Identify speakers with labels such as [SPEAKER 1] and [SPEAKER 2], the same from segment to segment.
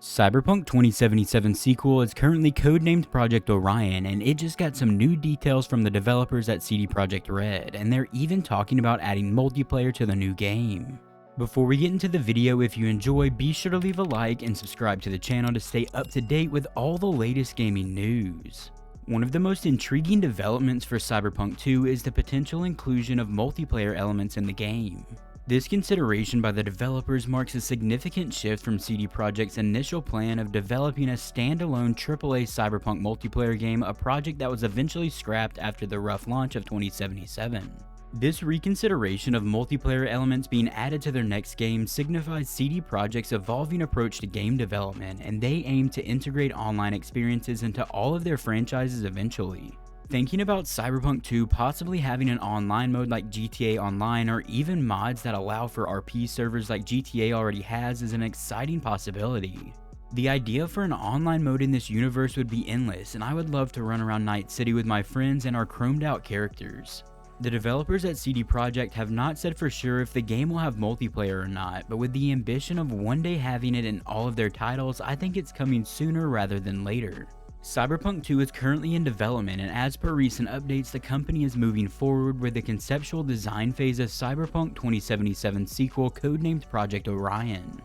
[SPEAKER 1] Cyberpunk 2077 sequel is currently codenamed Project Orion, and it just got some new details from the developers at CD Projekt Red, and they're even talking about adding multiplayer to the new game. Before we get into the video, if you enjoy, be sure to leave a like and subscribe to the channel to stay up to date with all the latest gaming news. One of the most intriguing developments for Cyberpunk 2 is the potential inclusion of multiplayer elements in the game. This consideration by the developers marks a significant shift from CD Projekt's initial plan of developing a standalone AAA Cyberpunk multiplayer game, a project that was eventually scrapped after the rough launch of 2077. This reconsideration of multiplayer elements being added to their next game signifies CD Projekt's evolving approach to game development, and they aim to integrate online experiences into all of their franchises eventually. Thinking about Cyberpunk 2 possibly having an online mode like GTA Online, or even mods that allow for RP servers like GTA already has, is an exciting possibility. The idea for an online mode in this universe would be endless, and I would love to run around Night City with my friends and our chromed out characters. The developers at CD Projekt have not said for sure if the game will have multiplayer or not, but with the ambition of one day having it in all of their titles, I think it's coming sooner rather than later. Cyberpunk 2 is currently in development, and as per recent updates, the company is moving forward with the conceptual design phase of Cyberpunk 2077 sequel codenamed Project Orion.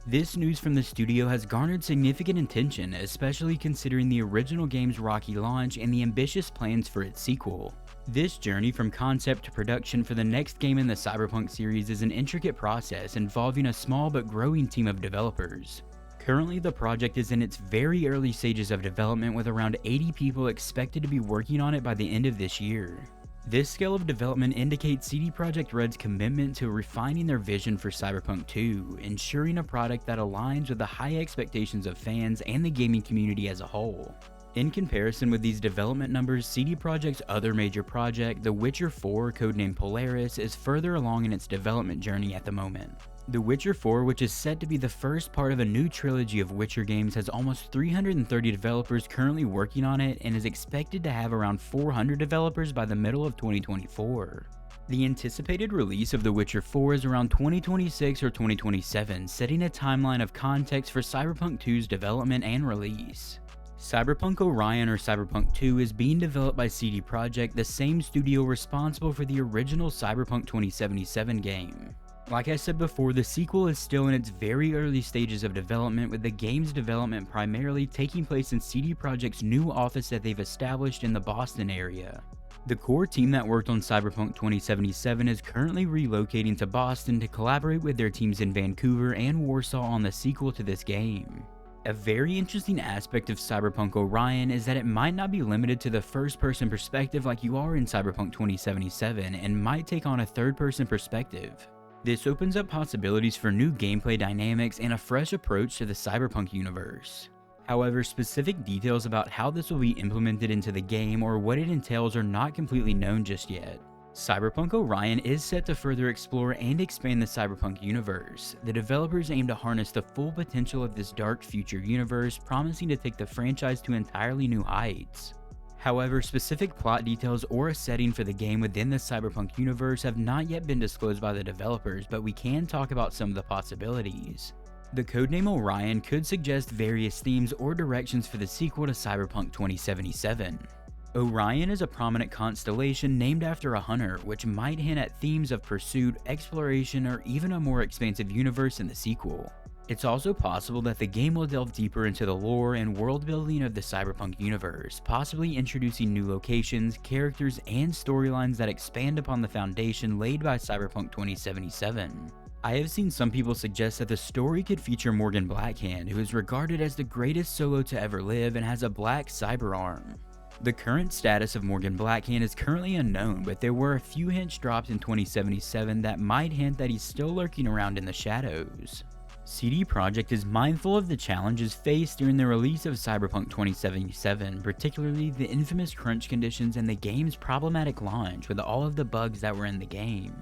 [SPEAKER 1] This news from the studio has garnered significant attention, especially considering the original game's rocky launch and the ambitious plans for its sequel. This journey from concept to production for the next game in the Cyberpunk series is an intricate process involving a small but growing team of developers. Currently, the project is in its very early stages of development, with around 80 people expected to be working on it by the end of this year. This scale of development indicates CD Projekt Red's commitment to refining their vision for Cyberpunk 2, ensuring a product that aligns with the high expectations of fans and the gaming community as a whole. In comparison with these development numbers, CD Projekt's other major project, The Witcher 4, codenamed Polaris, is further along in its development journey at the moment. The Witcher 4, which is set to be the first part of a new trilogy of Witcher games, has almost 330 developers currently working on it and is expected to have around 400 developers by the middle of 2024. The anticipated release of The Witcher 4 is around 2026 or 2027, setting a timeline of context for Cyberpunk 2's development and release. Cyberpunk Orion, or Cyberpunk 2, is being developed by CD Projekt, the same studio responsible for the original Cyberpunk 2077 game. Like I said before, the sequel is still in its very early stages of development, with the game's development primarily taking place in CD Projekt's new office that they've established in the Boston area. The core team that worked on Cyberpunk 2077 is currently relocating to Boston to collaborate with their teams in Vancouver and Warsaw on the sequel to this game. A very interesting aspect of Cyberpunk Orion is that it might not be limited to the first-person perspective like you are in Cyberpunk 2077, and might take on a third-person perspective. This opens up possibilities for new gameplay dynamics and a fresh approach to the Cyberpunk universe. However, specific details about how this will be implemented into the game or what it entails are not completely known just yet. Cyberpunk Orion is set to further explore and expand the Cyberpunk universe. The developers aim to harness the full potential of this dark future universe, promising to take the franchise to entirely new heights. However, specific plot details or a setting for the game within the Cyberpunk universe have not yet been disclosed by the developers, but we can talk about some of the possibilities. The codename Orion could suggest various themes or directions for the sequel to Cyberpunk 2077. Orion is a prominent constellation named after a hunter, which might hint at themes of pursuit, exploration, or even a more expansive universe in the sequel. It's also possible that the game will delve deeper into the lore and world building of the Cyberpunk universe, possibly introducing new locations, characters, and storylines that expand upon the foundation laid by Cyberpunk 2077. I have seen some people suggest that the story could feature Morgan Blackhand, who is regarded as the greatest solo to ever live and has a black cyber arm. The current status of Morgan Blackhand is currently unknown, but there were a few hints dropped in 2077 that might hint that he's still lurking around in the shadows. CD Projekt is mindful of the challenges faced during the release of Cyberpunk 2077, particularly the infamous crunch conditions and the game's problematic launch with all of the bugs that were in the game.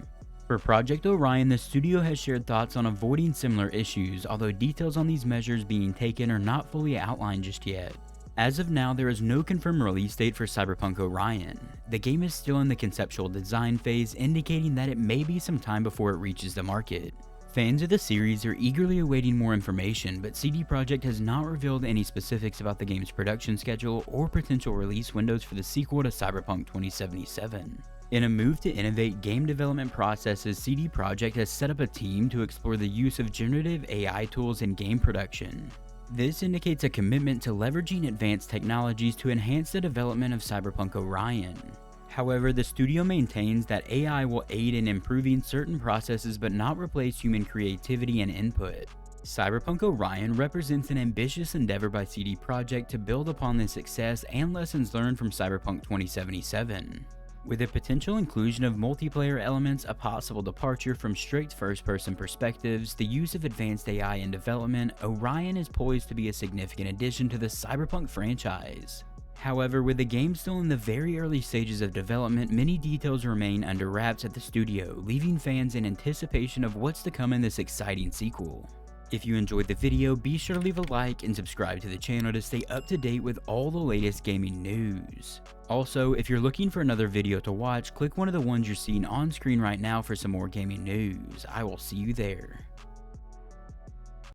[SPEAKER 1] For Project Orion, the studio has shared thoughts on avoiding similar issues, although details on these measures being taken are not fully outlined just yet. As of now, there is no confirmed release date for Cyberpunk Orion. The game is still in the conceptual design phase, indicating that it may be some time before it reaches the market. Fans of the series are eagerly awaiting more information, but CD Projekt has not revealed any specifics about the game's production schedule or potential release windows for the sequel to Cyberpunk 2077. In a move to innovate game development processes, CD Projekt has set up a team to explore the use of generative AI tools in game production. This indicates a commitment to leveraging advanced technologies to enhance the development of Cyberpunk Orion. However, the studio maintains that AI will aid in improving certain processes but not replace human creativity and input. Cyberpunk Orion represents an ambitious endeavor by CD Projekt to build upon the success and lessons learned from Cyberpunk 2077. With a potential inclusion of multiplayer elements, a possible departure from strict first-person perspectives, the use of advanced AI in development, Orion is poised to be a significant addition to the Cyberpunk franchise. However, with the game still in the very early stages of development, many details remain under wraps at the studio, leaving fans in anticipation of what's to come in this exciting sequel. If you enjoyed the video, be sure to leave a like and subscribe to the channel to stay up to date with all the latest gaming news. Also, if you're looking for another video to watch, click one of the ones you're seeing on screen right now for some more gaming news. I will see you there.